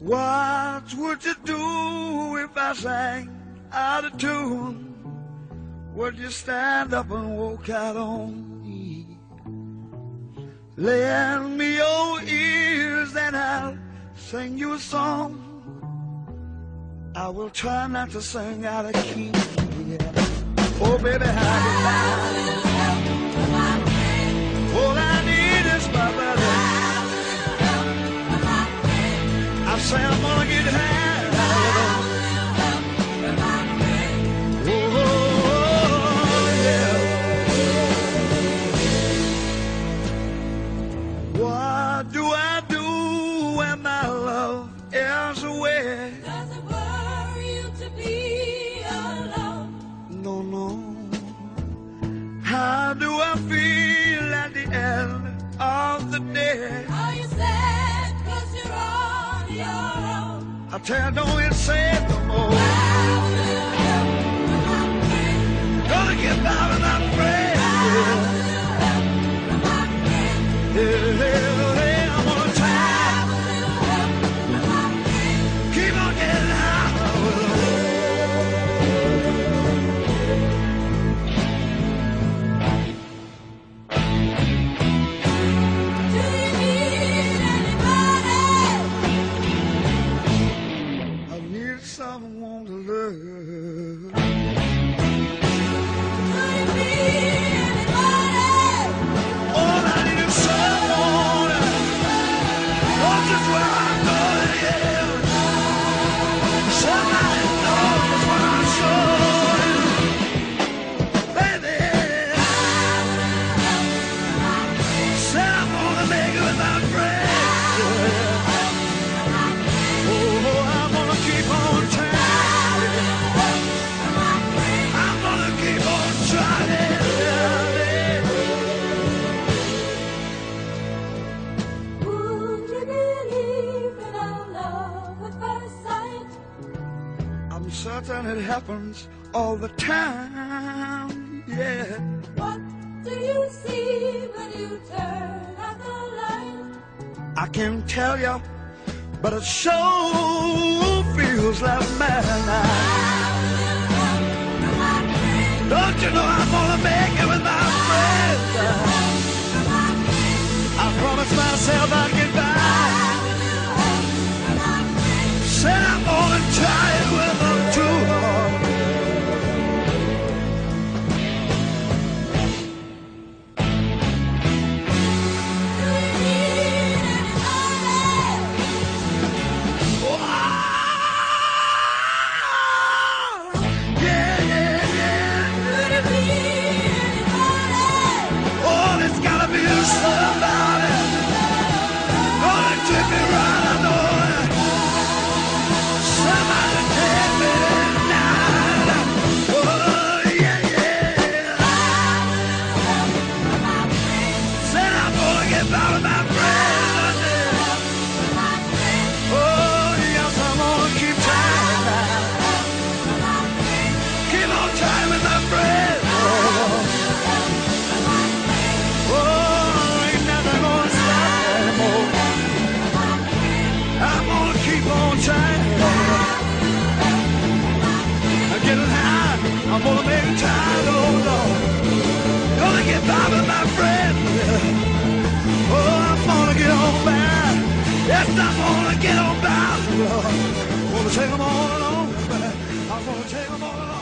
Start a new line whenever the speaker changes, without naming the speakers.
What would you do if I sang out of tune? Would you stand up and walk out on me? Lend me your ears and I'll sing you a song. I will try not to sing out of key. Yeah. Oh, baby, how you like? All I need is my brother. I say I'm gonna get high. Oh, yeah. What do I do when my love is away?
Does it worry you to be alone?
No, no. How do I feel at the end of the day?
Are you sad 'cause you're on your own?
I tell you, don't get sad no more. Gonna get by without prayer. Yeah, I'm gonna try. Keep on getting high.
Do you need anybody?
I need someone to love.
Do you need anybody?
All I need is someone. Oh, just where I'm going, yeah. Somebody knows what I'm showing. Baby, said I'm gonna make it without breath. Oh, I'm gonna keep on trying. I'm gonna keep on trying.
Would you believe in our love at first sight?
I'm certain it happens all the time, yeah.
What do you see when you turn out the light?
I can't tell you, but it sure feels like madness. Don't you know I'm gonna make it with my friends? I promised myself I'd get by. Said I'm gonna try it with them too hard.
Do you need anybody?
Oh, yeah, yeah, yeah.
Do you need anybody?
Oh, there's gotta be somebody gonna take me right, I know it. Somebody take me tonight. Oh, yeah, yeah. Said I'm gonna get by with my friends. Oh, yes, I'm gonna keep trying now. Keep on trying with my friends. Oh, ain't nothing gonna stop me anymore. I'm gonna keep on trying. I'm getting high. I'm gonna make it tired, oh Lord. Gonna get by with my friends. Oh, I'm gonna get on by. Yes, I'm gonna get on by, Lord. Gonna take them all along. I'm gonna take them all along.